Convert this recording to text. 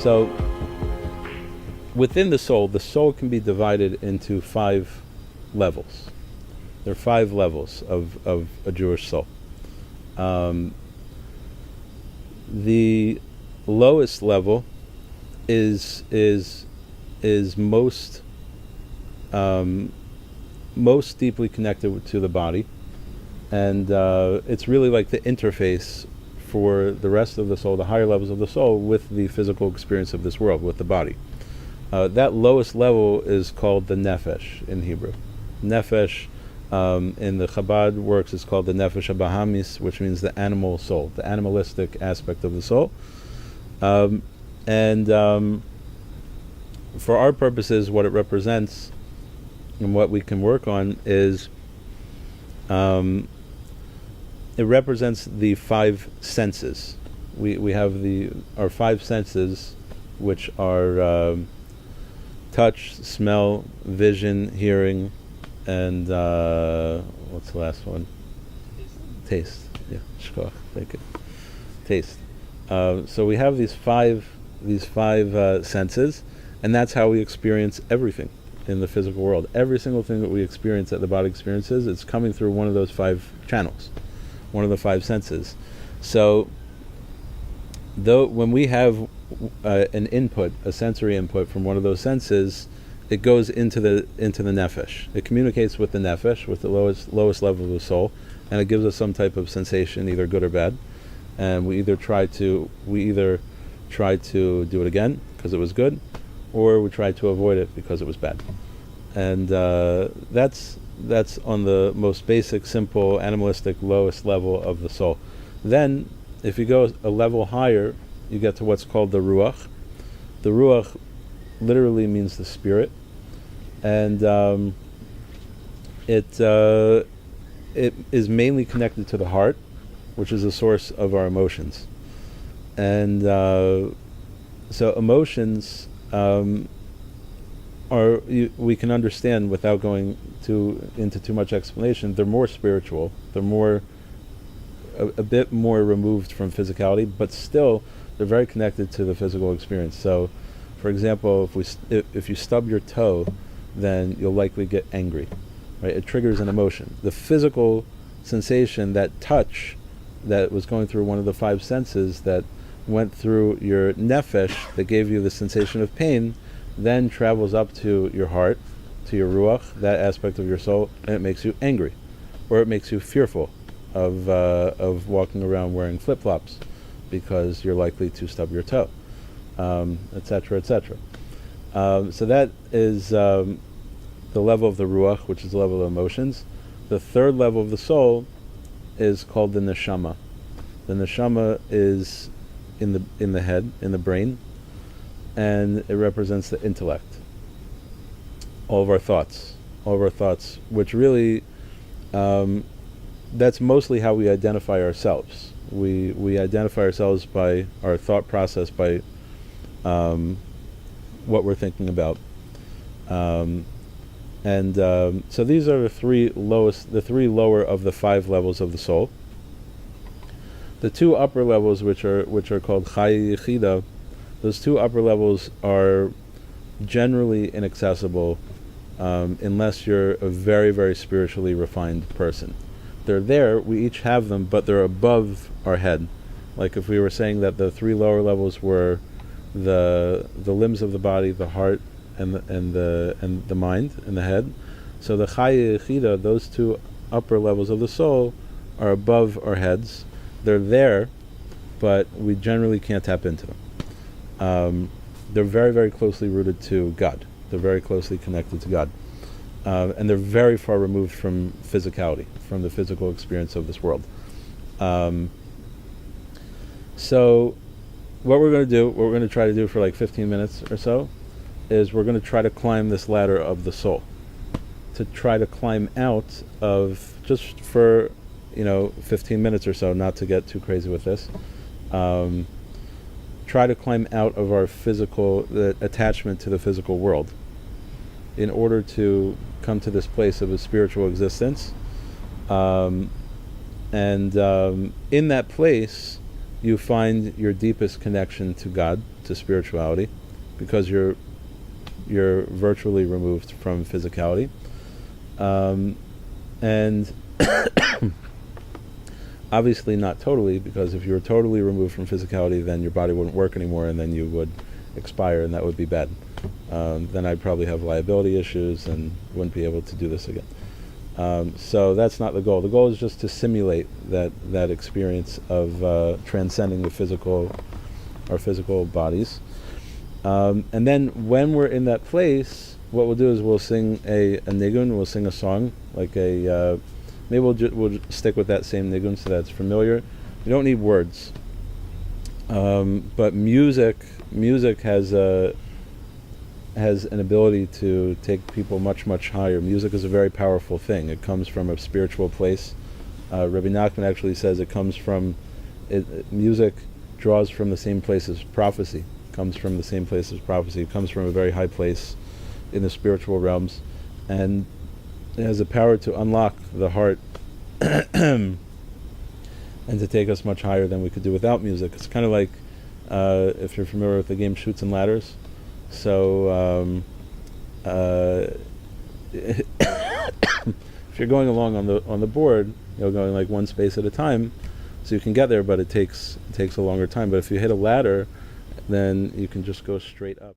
So within the soul can be divided into 5 levels. There are 5 levels of a Jewish soul. The lowest level is most deeply connected to the body, and it's really like the interface for the rest of the soul, the higher levels of the soul, with the physical experience of this world, with the body. That lowest level is called the nefesh in Hebrew. Nefesh, in the Chabad works, is called the nefesh habahamis, which means the animal soul, the animalistic aspect of the soul. And for our purposes, what it represents and what we can work on is it represents the 5 senses. We have our 5 senses, which are touch, smell, vision, hearing, and what's the last one? Taste. Yeah, shkoch. Thank you. Taste. So we have these five senses, and that's how we experience everything in the physical world. Every single thing that we experience, that the body experiences, it's coming through one of those 5 channels, one of the 5 senses. So, when we have an input, a sensory input from one of those senses, it goes into the nefesh. It communicates with the nefesh, with the lowest level of the soul, and it gives us some type of sensation, either good or bad. And we either try to do it again because it was good, or we try to avoid it because it was bad. And that's on the most basic, simple, animalistic, lowest level of the soul. Then, if you go a level higher, you get to what's called the ruach. The ruach literally means the spirit, and it is mainly connected to the heart, which is the source of our emotions. And so emotions we can understand without going into too much explanation. They're more spiritual. They're a bit more removed from physicality, but still they're very connected to the physical experience. So, for example, if you stub your toe, then you'll likely get angry, right? It triggers an emotion. The physical sensation, that touch that was going through one of the 5 senses, that went through your nefesh, that gave you the sensation of pain, then travels up to your heart, to your ruach, that aspect of your soul, and it makes you angry, or it makes you fearful of walking around wearing flip-flops because you're likely to stub your toe, etc., etc. So that is the level of the ruach, which is the level of emotions. The 3rd level of the soul is called the neshama. The neshama is in the head, in the brain, and it represents the intellect. All of our thoughts, which really, that's mostly how we identify ourselves. We identify ourselves by our thought process, by what we're thinking about. So these are the 3 lower of the 5 levels of the soul. The 2 upper levels, which are called Chai Yechida, those 2 upper levels are generally inaccessible unless you're a very, very spiritually refined person. They're there, we each have them, but they're above our head. Like if we were saying that the 3 lower levels were the limbs of the body, the heart, and the mind and the head. So the Chaya Yechida, those 2 upper levels of the soul, are above our heads. They're there, but we generally can't tap into them. They're very, very closely rooted to God. They're very closely connected to God. And they're very far removed from physicality, from the physical experience of this world. So what we're going to try to do for like 15 minutes or so, is we're going to try to climb this ladder of the soul. To try to climb out of, just for 15 minutes or so, not to get too crazy with this, try to climb out of our the attachment to the physical world in order to come to this place of a spiritual existence. And in that place, you find your deepest connection to God, to spirituality, because you're virtually removed from physicality, and obviously not totally, because if you were totally removed from physicality, then your body wouldn't work anymore, and then you would expire, and that would be bad. Then I'd probably have liability issues and wouldn't be able to do this again. So that's not the goal. The goal is just to simulate that experience of transcending our physical bodies. And then when we're in that place, what we'll do is we'll sing a nigun, we'll sing a song, like maybe we'll stick with that same nigun so that's familiar. You don't need words. But music has an ability to take people much, much higher. Music is a very powerful thing. It comes from a spiritual place. Rabbi Nachman actually says it comes from, music draws from the same place as prophecy. It comes from the same place as prophecy. It comes from a very high place in the spiritual realms. And it has the power to unlock the heart and to take us much higher than we could do without music. It's kind of like, if you're familiar with the game Chutes and Ladders. So if you're going along on the board, you're going like one space at a time, so you can get there, but it takes a longer time. But if you hit a ladder, then you can just go straight up.